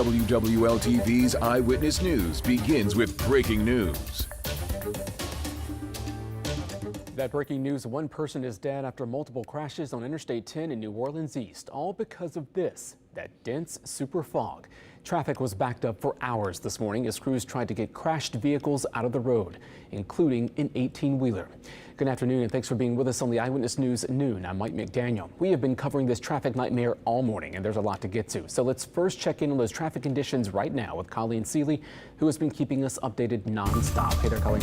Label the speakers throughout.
Speaker 1: WWL-TV's Eyewitness News begins with breaking news.
Speaker 2: That breaking news, one person is dead after multiple crashes on Interstate 10 in New Orleans East, all because of this, that dense super fog. Traffic was backed up for hours this morning as crews tried to get crashed vehicles out of the road, including an 18-wheeler. Good afternoon and thanks for being with us on the Eyewitness News at noon. I'm Mike McDaniel. We have been covering this traffic nightmare all morning and there's a lot to get to. So let's first check in on those traffic conditions right now with Colleen Seeley, who has been keeping us updated nonstop. Hey there, Colleen.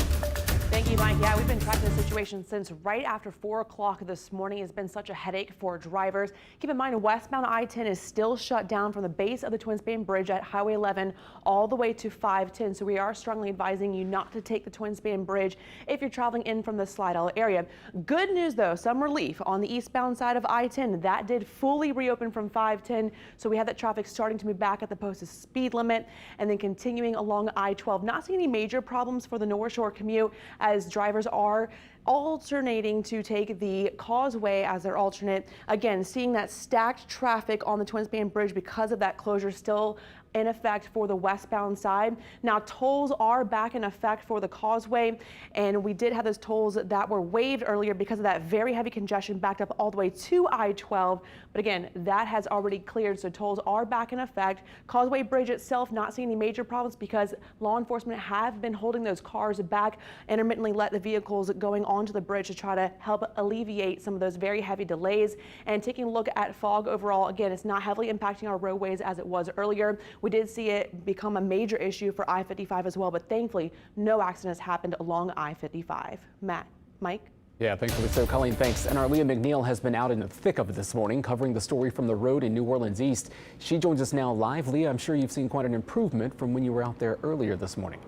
Speaker 3: Thank you, Mike. Yeah, we've been tracking the situation since right after 4 o'clock this morning. It's been such a headache for drivers. Keep in mind, westbound I-10 is still shut down from the base of the Twin Span Bridge at Highway 11 all the way to 510. So we are strongly advising you not to take the Twin Span Bridge if you're traveling in from the Slidell area. Good news, though, some relief on the eastbound side of I-10. That did fully reopen from 510. So we have that traffic starting to move back at the posted speed limit and then continuing along I-12. Not seeing any major problems for the North Shore commute, as drivers are alternating to take the causeway as their alternate. Again, seeing that stacked traffic on the Twin Span Bridge because of that closure still in effect for the westbound side. Now, tolls are back in effect for the causeway, and we did have those tolls that were waived earlier because of that very heavy congestion backed up all the way to I-12. But again, that has already cleared, so tolls are back in effect. Causeway Bridge itself not seeing any major problems because law enforcement have been holding those cars back, intermittently let the vehicles going onto the bridge to try to help alleviate some of those very heavy delays. And taking a look at fog overall, again, it's not heavily impacting our roadways as it was earlier. We did see it become a major issue for I-55 as well, but thankfully no accidents happened along I-55. Matt, Mike?
Speaker 2: Yeah, thankfully so, Colleen, thanks. And our Leah McNeil has been out in the thick of it this morning, covering the story from the road in New Orleans East. She joins us now live. Leah, I'm sure you've seen quite an improvement from when you were out there earlier this morning.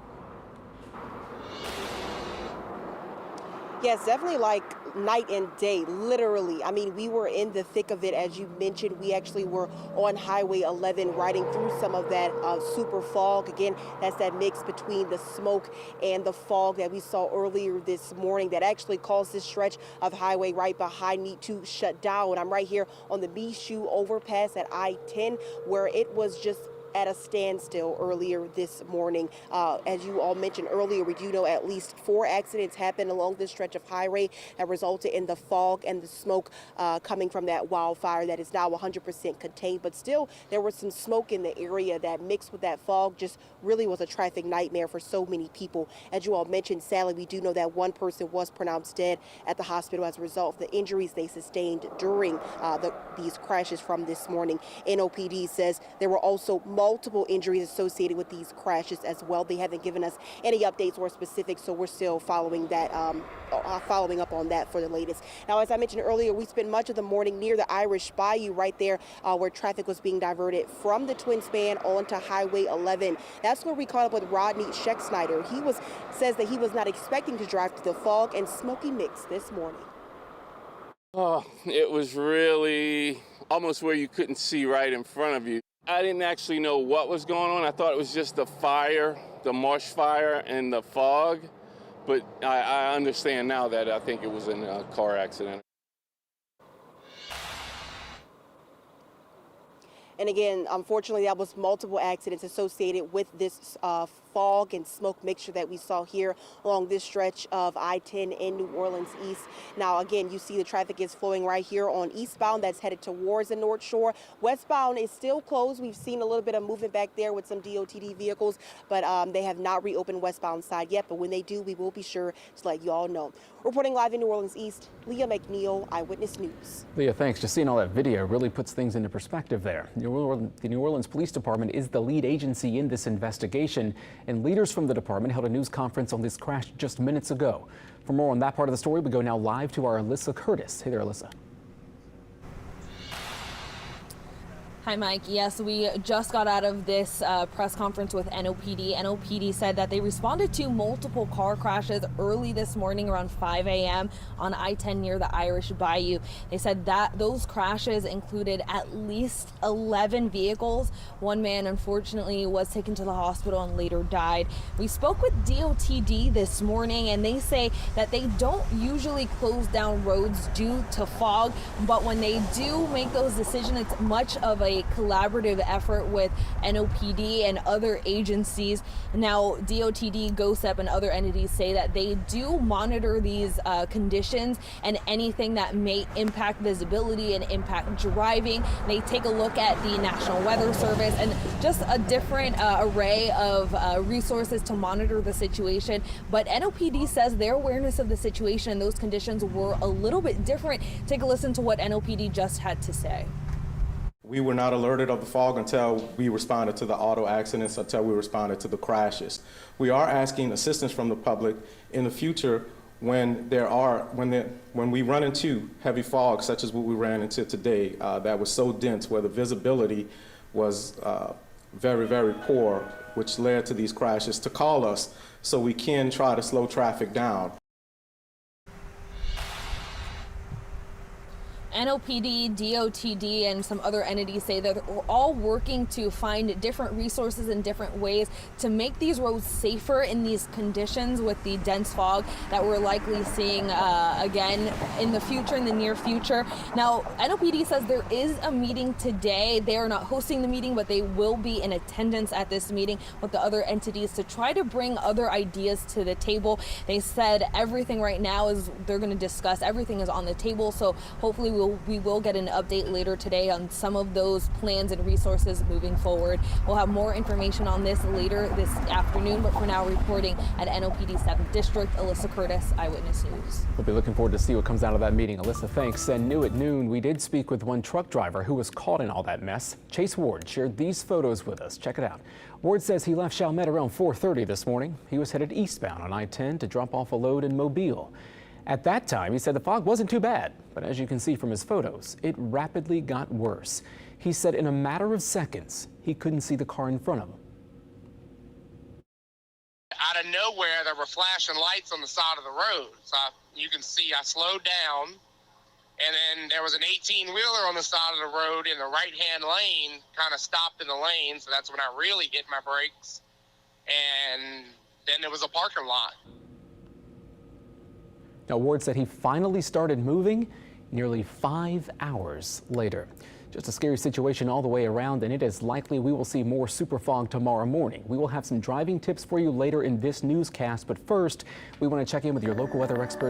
Speaker 4: Yes, definitely like night and day, literally. I mean, we were in the thick of it, as you mentioned. We actually were on Highway 11 riding through some of that super fog. Again, that's that mix between the smoke and the fog that we saw earlier this morning that actually caused this stretch of highway right behind me to shut down. I'm right here on the Michoud overpass at I-10, where it was just at a standstill earlier this morning. As you all mentioned earlier, we do know at least 4 accidents happened along this stretch of highway that resulted in the fog and the smoke coming from that wildfire that is now 100% contained. But still, there was some smoke in the area that mixed with that fog just really was a traffic nightmare for so many people. As you all mentioned, sadly, we do know that one person was pronounced dead at the hospital as a result of the injuries they sustained during these crashes from this morning. NOPD says there were also multiple injuries associated with these crashes as well. They haven't given us any updates or specifics, so we're still following that, following up on that for the latest. Now, as I mentioned earlier, we spent much of the morning near the Irish Bayou right there where traffic was being diverted from the Twin Span onto Highway 11. That's where we caught up with Rodney Scheck-Snyder. He says that he was not expecting to drive through the fog and smoky mix this morning.
Speaker 5: Oh, it was really almost where you couldn't see right in front of you. I didn't actually know what was going on. I thought it was just the fire, the marsh fire and the fog. But I understand now that I think it was in a car accident.
Speaker 4: And again, unfortunately, that was multiple accidents associated with this fog and smoke mixture that we saw here along this stretch of I-10 in New Orleans East. Now, again, you see the traffic is flowing right here on eastbound that's headed towards the North Shore. Westbound is still closed. We've seen a little bit of movement back there with some DOTD vehicles, but they have not reopened westbound side yet. But when they do, we will be sure to let you all know. Reporting live in New Orleans East, Leah McNeil, Eyewitness News.
Speaker 2: Leah, thanks. Just seeing all that video really puts things into perspective there. The New Orleans Police Department is the lead agency in this investigation, and leaders from the department held a news conference on this crash just minutes ago. For more on that part of the story, we go now live to our Alyssa Curtis. Hey there, Alyssa.
Speaker 6: Hi, Mike. Yes, we just got out of this press conference with NOPD. NOPD said that they responded to multiple car crashes early this morning around 5 a.m. on I-10 near the Irish Bayou. They said that those crashes included at least 11 vehicles. One man, unfortunately, was taken to the hospital and later died. We spoke with DOTD this morning, and they say that they don't usually close down roads due to fog, but when they do make those decisions, it's much of a a collaborative effort with NOPD and other agencies. Now, DOTD, GOSEP, and other entities say that they do monitor these conditions and anything that may impact visibility and impact driving. They take a look at the National Weather Service and just a different array of resources to monitor the situation. But NOPD says their awareness of the situation and those conditions were a little bit different. Take a listen to what NOPD just had to say.
Speaker 7: We were not alerted of the fog until we responded to the auto accidents, until we responded to the crashes. We are asking assistance from the public in the future when we run into heavy fog, such as what we ran into today, that was so dense where the visibility was very, very poor, which led to these crashes, to call us so we can try to slow traffic down.
Speaker 6: NOPD, DOTD, and some other entities say that we're all working to find different resources and different ways to make these roads safer in these conditions with the dense fog that we're likely seeing again in the future, in the near future. Now, NOPD says there is a meeting today. They are not hosting the meeting, but they will be in attendance at this meeting with the other entities to try to bring other ideas to the table. They said everything right now is they're going to discuss, everything is on the table, so hopefully we will get an update later today on some of those plans and resources moving forward. We'll have more information on this later this afternoon, but for now, reporting at NOPD 7th District, Alyssa Curtis, Eyewitness News.
Speaker 2: We'll be looking forward to see what comes out of that meeting. Alyssa, thanks. And new at noon, we did speak with one truck driver who was caught in all that mess. Chase Ward shared these photos with us. Check it out. Ward says he left Chalmette around 4:30 this morning. He was headed eastbound on I-10 to drop off a load in Mobile. At that time, he said the fog wasn't too bad, but as you can see from his photos, it rapidly got worse. He said in a matter of seconds, he couldn't see the car in front of him.
Speaker 8: Out of nowhere, there were flashing lights on the side of the road. So you can see I slowed down, and then there was an 18-wheeler on the side of the road in the right-hand lane, kind of stopped in the lane, so that's when I really hit my brakes. And then there was a parking lot.
Speaker 2: Now, Ward said he finally started moving nearly 5 hours later. Just a scary situation all the way around, and it is likely we will see more super fog tomorrow morning. We will have some driving tips for you later in this newscast, but first, we want to check in with your local weather expert.